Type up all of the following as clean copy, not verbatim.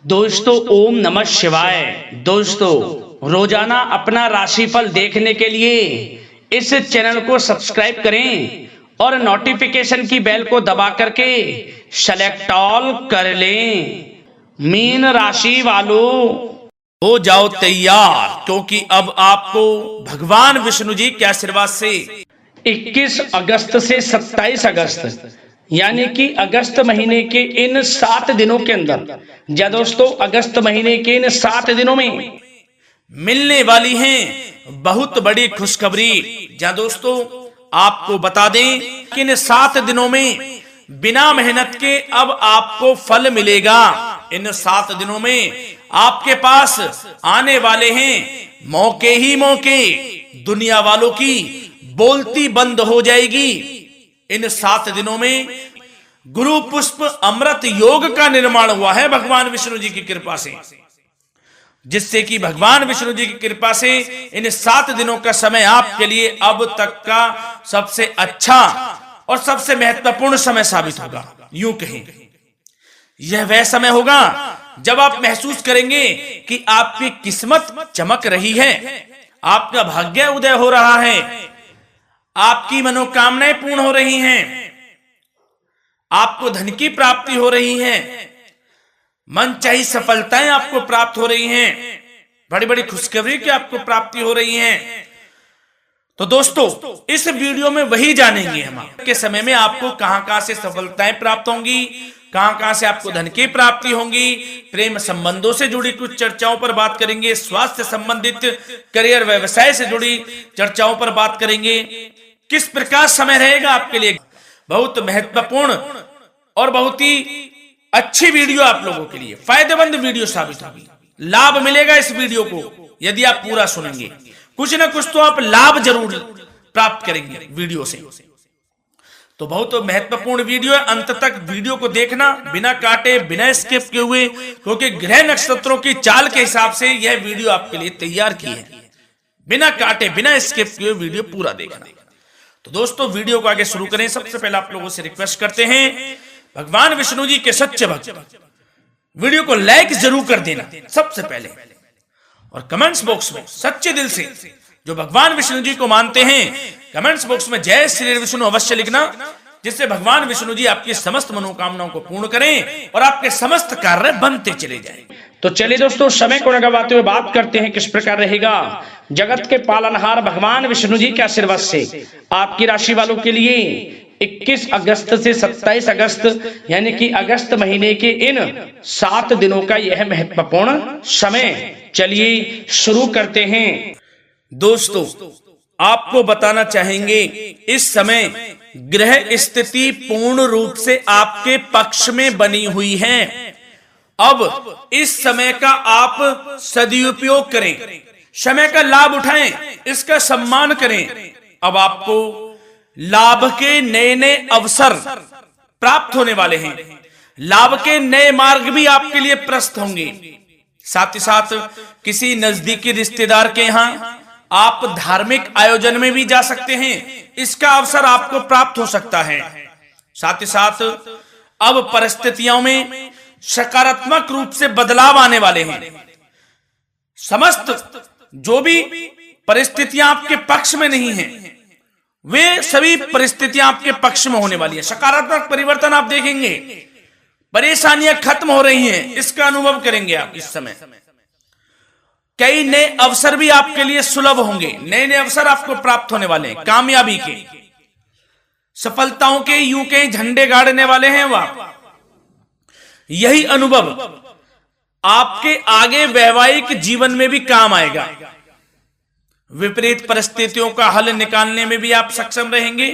दोस्तों ओम नमः शिवाय। दोस्तों रोजाना अपना राशिफल देखने के लिए इस चैनल को सब्सक्राइब करें और नोटिफिकेशन की बेल को दबा करके सेलेक्ट ऑल कर लें। मीन राशि वालों हो जाओ तैयार, क्योंकि अब आपको भगवान विष्णु जी के आशीर्वाद से 21 अगस्त से 27 अगस्त यानी कि अगस्त महीने के इन 7 दिनों के अंदर, या दोस्तों अगस्त महीने के इन 7 दिनों में मिलने वाली हैं बहुत बड़ी खुशखबरी। जहां दोस्तों आपको बता दें कि इन 7 दिनों में बिना मेहनत के अब आपको फल मिलेगा। इन 7 दिनों में आपके पास आने वाले हैं मौके ही मौके। दुनिया वालों की बोलती बंद हो जाएगी। इन 7 दिनों में गुरु पुष्प अमृत योग का निर्माण हुआ है भगवान विष्णु जी की कृपा से, जिससे कि भगवान विष्णु जी की कृपा से इन 7 दिनों का समय आपके लिए अब तक का सबसे अच्छा और सबसे महत्वपूर्ण समय साबित होगा। यूं कहें यह वह समय होगा जब आप महसूस करेंगे कि आपकी किस्मत चमक रही है, आपका भाग्य उदय हो रहा है, आपकी मनोकामनाएं पूर्ण हो रही हैं, आपको धन की प्राप्ति हो रही है, मनचाही सफलताएं आपको प्राप्त हो रही हैं, बड़ी बड़ी खुशखबरी की आपको प्राप्ति हो रही है। तो दोस्तों इस वीडियो में वही जानेंगे हम के समय में आपको कहां से सफलताएं प्राप्त होंगी, कहां से आपको धन की प्राप्ति होंगी, प्रेम संबंधों से जुड़ी कुछ चर्चाओं पर बात करेंगे, स्वास्थ्य संबंधित करियर व्यवसाय से जुड़ी चर्चाओं पर बात करेंगे। किस प्रकार समय रहेगा आपके लिए, बहुत महत्वपूर्ण और बहुत ही अच्छी वीडियो आप लोगों के लिए फायदेमंद वीडियो साबित होगी। लाभ मिलेगा इस वीडियो को यदि आप पूरा सुनेंगे, कुछ ना कुछ तो आप लाभ जरूर प्राप्त करेंगे वीडियो से। तो बहुत महत्वपूर्ण वीडियो है, अंत तक वीडियो को देखना बिना काटे बिना स्किप किए हुए, क्योंकि ग्रह नक्षत्रों की चाल के हिसाब से यह वीडियो आपके लिए तैयार की है। बिना काटे बिना स्किप किए वीडियो पूरा देखना। तो दोस्तों वीडियो को आगे शुरू करें। सबसे पहले आप लोगों से रिक्वेस्ट करते हैं, भगवान विष्णु जी के सच्चे भक्त वीडियो को लाइक जरूर कर देना सबसे पहले, और कमेंट्स बॉक्स में सच्चे दिल से जो भगवान विष्णु जी को मानते हैं कमेंट्स बॉक्स में जय श्री विष्णु अवश्य लिखना, जिससे भगवान विष्णु जी आपकी समस्त मनोकामनाओं को पूर्ण करें और आपके समस्त कार्य बनते चले जाएं। तो चलिए दोस्तों समय को न गवाते हुए बात करते हैं किस प्रकार रहेगा जगत के पालनहार भगवान विष्णु जी के आशीर्वाद से आपकी राशि वालों के लिए 21 अगस्त से 27 अगस्त यानी कि अगस्त महीने के इन 7 दिनों का यह महत्वपूर्ण समय। चलिए शुरू करते हैं। दोस्तों आपको बताना चाहेंगे इस समय ग्रह स्थिति पूर्ण रूप से आपके पक्ष में बनी हुई है। अब इस समय का आप सदुपयोग करें, समय का लाभ उठाएं, इसका सम्मान करें। अब आपको लाभ के नए नए अवसर प्राप्त होने वाले हैं, लाभ के नए मार्ग भी आपके लिए प्रशस्त होंगे। साथ ही साथ किसी नजदीकी रिश्तेदार के यहाँ आप धार्मिक आयोजन में भी जा सकते हैं, इसका अवसर आपको प्राप्त हो सकता है। साथ ही साथ अब परिस्थितियों में सकारात्मक रूप से बदलाव आने वाले हैं। समस्त जो भी परिस्थितियां आपके पक्ष में नहीं हैं, वे सभी परिस्थितियां आपके पक्ष में होने वाली है। सकारात्मक परिवर्तन आप देखेंगे, परेशानियां खत्म हो रही हैं, इसका अनुभव करेंगे आप इस समय। कई नए अवसर भी आपके लिए सुलभ होंगे, नए नए अवसर आपको प्राप्त होने वाले हैं, कामयाबी के, सफलताओं के यूं के झंडे गाड़ने वाले हैं वह। यही अनुभव आपके आगे वैवाहिक जीवन में भी काम आएगा। विपरीत परिस्थितियों का हल निकालने में भी आप सक्षम रहेंगे।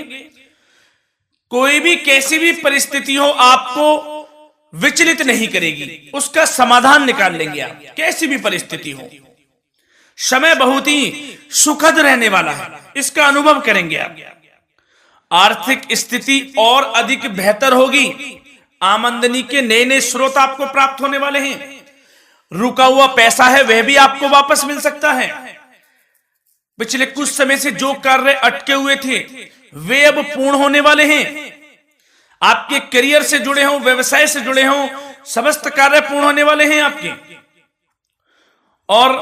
कोई भी कैसी भी परिस्थिति हो आपको विचलित नहीं करेगी, उसका समाधान निकाल लेंगे आप, कैसी भी परिस्थिति हो। समय बहुत ही सुखद रहने वाला है, इसका अनुभव करेंगे आप। आर्थिक स्थिति और अधिक बेहतर होगी, आमदनी के नए नए स्रोत आपको प्राप्त होने वाले हैं। रुका हुआ पैसा है वह भी आपको वापस मिल सकता है। पिछले कुछ समय से जो कार्य अटके हुए थे वे अब पूर्ण होने वाले हैं। आपके करियर से जुड़े हों, व्यवसाय से जुड़े हों, समस्त कार्य पूर्ण होने वाले हैं आपके। और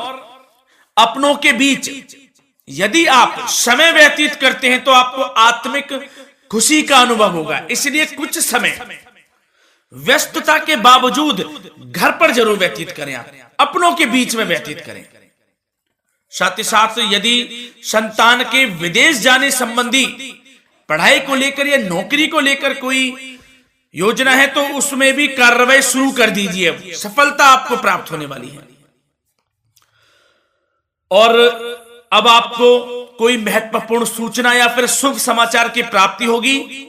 अपनों के बीच यदि आप समय व्यतीत करते हैं तो आपको आत्मिक खुशी का अनुभव होगा। इसलिए कुछ समय व्यस्तता के बावजूद घर पर जरूर व्यतीत करें, आप अपनों के बीच में व्यतीत करें। साथ ही साथ यदि संतान के विदेश जाने संबंधी पढ़ाई को लेकर या नौकरी को लेकर कोई योजना है तो उसमें भी कार्रवाई शुरू कर दीजिए, सफलता आपको प्राप्त होने वाली है। और अब आपको कोई महत्वपूर्ण सूचना या फिर शुभ समाचार की प्राप्ति होगी।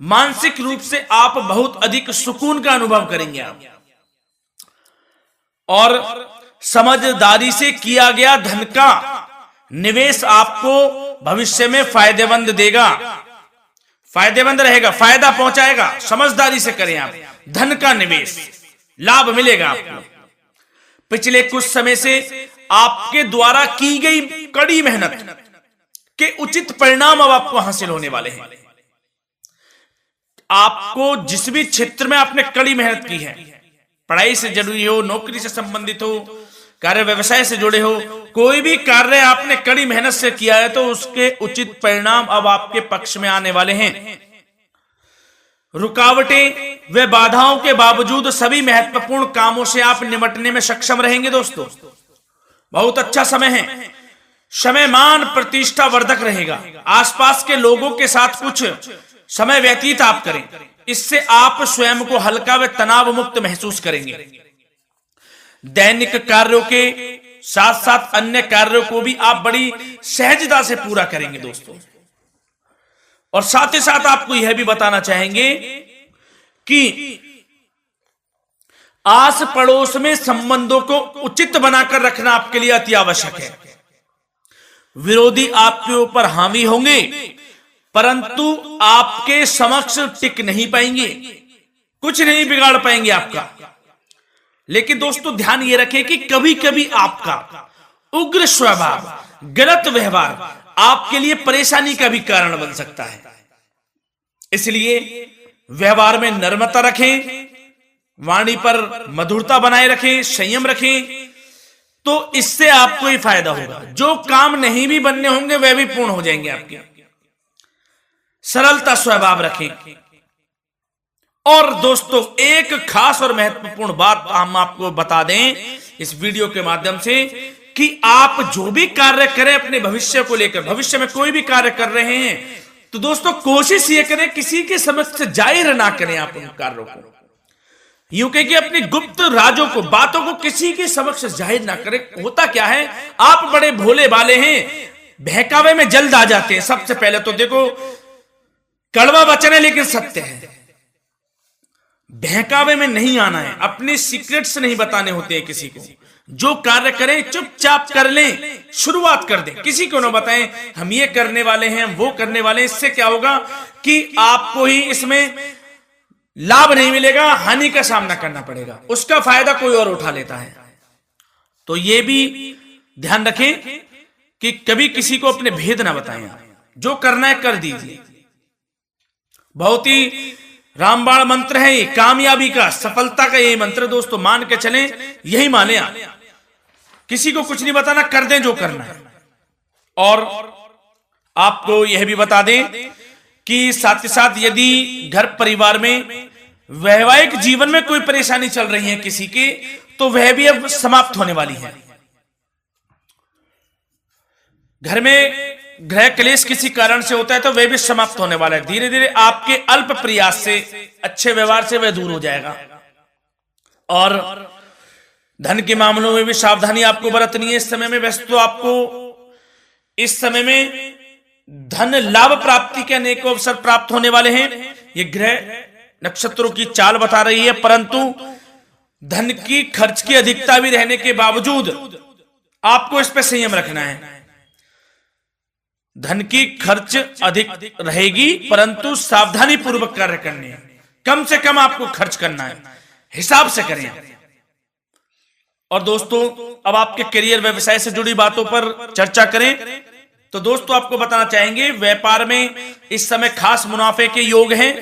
मानसिक रूप से आप बहुत अधिक सुकून का अनुभव करेंगे आप। और समझदारी से किया गया धन का निवेश आपको भविष्य में फायदेमंद देगा, फायदेमंद रहेगा, फायदा पहुंचाएगा। समझदारी से करें आप, धन का निवेश लाभ मिलेगा आपको। पिछले कुछ समय से आपके द्वारा की गई कड़ी मेहनत के उचित परिणाम अब आपको हासिल होने वाले हैं। आपको जिस भी क्षेत्र में आपने कड़ी मेहनत की है, पढ़ाई से जुड़ी हो, नौकरी से संबंधित हो, कार्य व्यवसाय से जुड़े हो, कोई भी कार्य आपने कड़ी मेहनत से किया है तो उसके उचित परिणाम अब आपके पक्ष में आने वाले हैं। रुकावटें व बाधाओं के बावजूद सभी महत्वपूर्ण कामों से आप निपटने में सक्षम रहेंगे। दोस्तों बहुत अच्छा समय है, समय मान प्रतिष्ठा वर्धक रहेगा। आसपास के लोगों के साथ कुछ समय व्यतीत आप करें, इससे आप स्वयं को हल्का व तनाव मुक्त महसूस करेंगे। दैनिक कार्यों के साथ साथ अन्य कार्यों को भी आप बड़ी सहजता से पूरा करेंगे दोस्तों। और साथ ही साथ आपको यह भी बताना चाहेंगे कि आस पड़ोस में संबंधों को उचित बनाकर रखना आपके लिए अति आवश्यक है। विरोधी आपके ऊपर हावी होंगे परंतु आपके समक्ष टिक नहीं पाएंगे, कुछ नहीं बिगाड़ पाएंगे आपका। लेकिन दोस्तों ध्यान ये रखें कि कभी कभी आपका उग्र स्वभाव, गलत व्यवहार आपके लिए परेशानी का भी कारण बन सकता है। इसलिए व्यवहार में नम्रता रखें, वाणी पर मधुरता बनाए रखें, संयम रखें, तो इससे आपको ही फायदा होगा। जो काम नहीं भी बनने होंगे वह भी पूर्ण हो जाएंगे आपके। सरलता स्वभाव रखें। और दोस्तों एक खास और महत्वपूर्ण बात हम आपको बता दें इस वीडियो के माध्यम से कि आप जो भी कार्य करें अपने भविष्य को लेकर, भविष्य में कोई भी कार्य कर रहे हैं तो दोस्तों कोशिश ये करें किसी के समक्ष जाहिर ना करें आप उन कार्यों को। यूं कह कि अपनी गुप्त राजों को, बातों को किसी के समक्ष जाहिर ना करें। होता क्या है, आप बड़े भोले भाले हैं, बहकावे में जल्द आ जाते हैं। सबसे पहले तो देखो कड़वा वचन है लेकिन सत्य है, बहकावे में नहीं आना है, अपने सीक्रेट्स नहीं बताने होते हैं किसी को। जो कार्य करें चुपचाप कर लें, शुरुआत कर दें, किसी को ना बताएं हम ये करने वाले हैं, हम वो करने वाले हैं। इससे क्या होगा कि आपको ही इसमें लाभ नहीं मिलेगा, हानि का सामना करना पड़ेगा, उसका फायदा कोई और उठा लेता है। तो ये भी ध्यान रखें कि कभी किसी को अपने भेद ना बताएं, जो करना है कर दीजिए। बहुत ही रामबाण मंत्र है ये, कामयाबी का, सफलता का यही मंत्र दोस्तों, मान के चलें, यही माने आप। किसी को कुछ नहीं बताना, कर दें जो करना है। और आपको यह भी बता दें कि साथ ही साथ यदि घर परिवार में वैवाहिक जीवन में कोई परेशानी चल रही है किसी के, तो वह भी अब समाप्त होने वाली है। घर में गृह क्लेश किसी कारण से होता है तो वह भी समाप्त होने वाला है। धीरे धीरे आपके अल्प प्रयास से, अच्छे व्यवहार से वह दूर हो जाएगा। और धन के मामलों में भी सावधानी आपको बरतनी है इस समय में। वैसे तो आपको इस समय में धन लाभ प्राप्ति के अनेक अवसर प्राप्त होने वाले हैं, ये ग्रह नक्षत्रों की चाल बता रही है। परंतु धन की खर्च की अधिकता भी रहने के बावजूद आपको इस पर संयम रखना है। धन की खर्च अधिक रहेगी परंतु सावधानी पूर्वक कार्य करने हैं। कम से कम आपको खर्च करना है, हिसाब से करें। और दोस्तों अब आपके करियर व्यवसाय से जुड़ी बातों पर चर्चा करें तो दोस्तों आपको बताना चाहेंगे व्यापार में इस समय खास मुनाफे के योग हैं।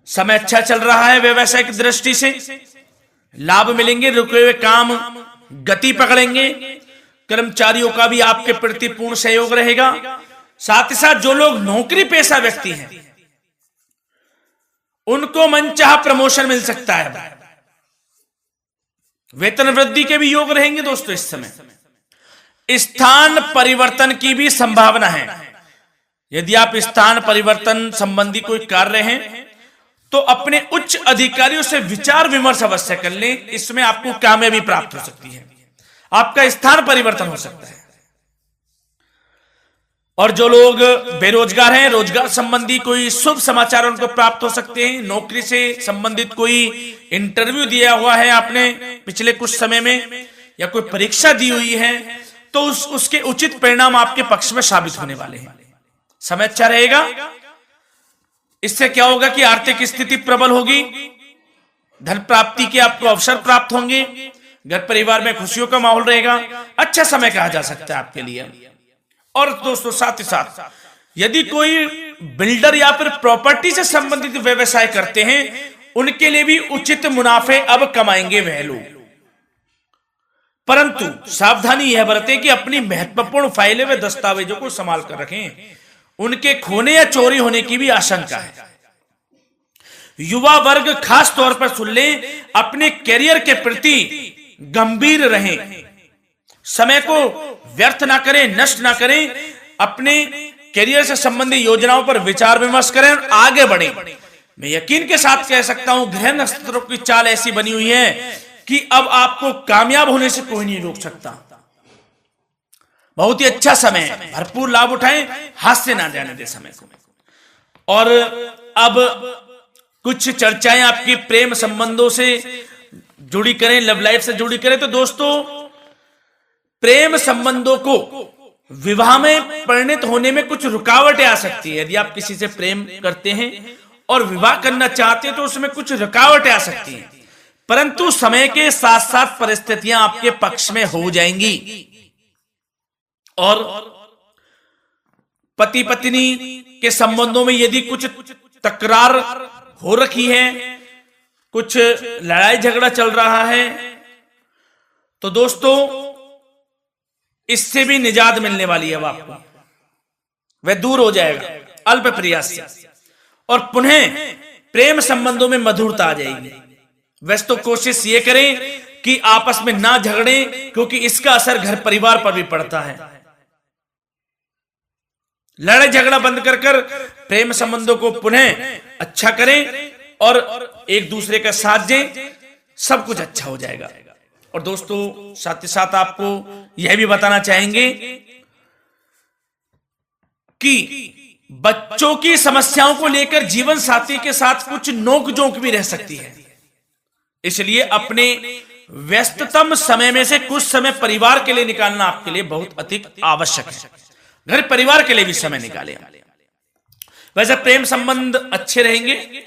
समय अच्छा चल रहा है व्यवसायिक दृष्टि से, लाभ मिलेंगे, रुके हुए काम गति पकड़ेंगे, कर्मचारियों का भी आपके प्रति पूर्ण सहयोग रहेगा। साथ ही साथ जो लोग नौकरी पेशा व्यक्ति हैं उनको मनचाहा प्रमोशन मिल सकता है, वेतन वृद्धि के भी योग रहेंगे दोस्तों। इस समय स्थान परिवर्तन की भी संभावना है। यदि आप स्थान परिवर्तन संबंधी कोई कार्य हैं तो अपने उच्च अधिकारियों से विचार विमर्श अवश्य कर लें, इसमें आपको कामयाबी प्राप्त हो सकती है, आपका स्थान परिवर्तन हो सकता है। और जो लोग बेरोजगार हैं, रोजगार संबंधी कोई शुभ समाचार उनको प्राप्त हो सकते हैं। नौकरी से संबंधित कोई इंटरव्यू दिया हुआ है आपने पिछले कुछ समय में, या कोई परीक्षा दी हुई है, तो उसके उचित परिणाम आपके पक्ष में साबित होने वाले हैं। समय अच्छा रहेगा। इससे क्या होगा कि आर्थिक स्थिति प्रबल होगी, धन प्राप्ति के आपको अवसर प्राप्त होंगे, घर परिवार में खुशियों का माहौल रहेगा। अच्छा समय कहा जा सकता है आपके लिए। और दोस्तों साथ ही साथ यदि कोई बिल्डर या फिर प्रॉपर्टी से संबंधित व्यवसाय करते हैं, उनके लिए भी उचित मुनाफे अब कमाएंगे वह लोग। परंतु सावधानी यह बरतें कि अपनी महत्वपूर्ण फाइलें व दस्तावेजों को संभाल कर रखें, उनके खोने या चोरी होने की भी आशंका है। युवा वर्ग खास तौर पर सुन लें, अपने करियर के प्रति गंभीर रहें, समय को व्यर्थ ना करें, नष्ट ना करें, अपने करियर से संबंधित योजनाओं पर विचार विमर्श करें और आगे बढ़ें। मैं यकीन के साथ कह सकता हूं, ग्रह नक्षत्रों की चाल ऐसी बनी हुई है कि अब आपको कामयाब होने से कोई नहीं रोक सकता। बहुत ही अच्छा समय है, भरपूर लाभ उठाएं, हाथ से ना जाने दे समय को। और अब कुछ चर्चाएं आपकी प्रेम संबंधों से जुड़ी करें, लव लाइफ से जुड़ी करें। तो दोस्तों प्रेम संबंधों को विवाह में परिणत होने में कुछ रुकावटें आ सकती है। यदि आप किसी से प्रेम करते हैं और विवाह करना चाहते हैं तो उसमें कुछ रुकावटें आ सकती हैं, परंतु समय के साथ साथ परिस्थितियां आपके पक्ष में हो जाएंगी। और पति पत्नी के संबंधों में यदि कुछ तकरार हो रखी है, कुछ लड़ाई झगड़ा चल रहा है, तो दोस्तों इससे भी निजात मिलने वाली है। अब आपको वह दूर हो जाएगा अल्प प्रयास से, और पुनः प्रेम संबंधों में मधुरता आ जाएगी। वैसे तो कोशिश ये करें कि आपस में ना झगड़ें, क्योंकि इसका असर घर परिवार पर भी पड़ता है। लड़ाई झगड़ा बंद कर कर प्रेम संबंधों को पुनः अच्छा करें और एक दूसरे का साथ दें, सब कुछ अच्छा हो जाएगा। और दोस्तों साथ ही साथ आपको यह भी बताना चाहेंगे कि बच्चों की समस्याओं को लेकर जीवन साथी के साथ कुछ नोक-झोंक भी रह सकती है, इसलिए अपने व्यस्ततम समय में से कुछ समय परिवार के लिए निकालना आपके लिए बहुत अधिक आवश्यक है। घर परिवार के लिए भी समय निकालें। वैसे प्रेम संबंध अच्छे रहेंगे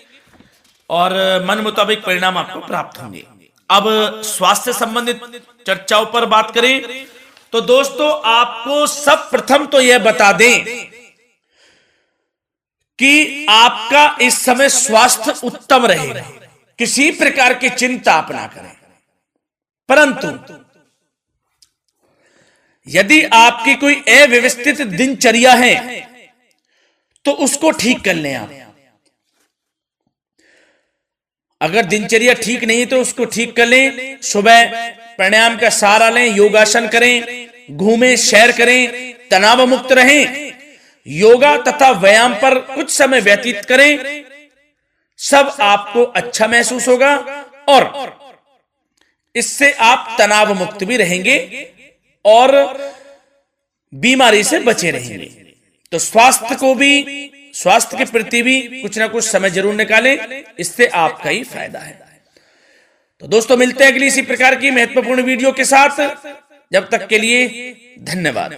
और मन मुताबिक परिणाम आपको प्राप्त होंगे। अब स्वास्थ्य संबंधित चर्चाओं पर बात करें तो दोस्तों आपको सब प्रथम तो यह बता दें कि आपका इस समय स्वास्थ्य उत्तम रहेगा, किसी प्रकार की चिंता आप ना करें। परंतु यदि आपकी कोई अव्यवस्थित दिनचर्या है तो उसको ठीक कर लें आप। अगर दिनचर्या ठीक नहीं है तो उसको ठीक कर लें। सुबह प्राणायाम का सहारा लें, योगासन करें, घूमें, सैर करें, तनाव मुक्त रहें, योगा तथा व्यायाम पर कुछ समय व्यतीत करें। सब आपको अच्छा महसूस होगा और इससे आप तनाव मुक्त भी रहेंगे और बीमारी से बचे रहेंगे। तो स्वास्थ्य के प्रति भी कुछ ना कुछ समय जरूर निकालें, इससे आपका ही फायदा है। तो दोस्तों मिलते हैं अगली इसी प्रकार की महत्वपूर्ण वीडियो के साथ। जब तक के लिए धन्यवाद।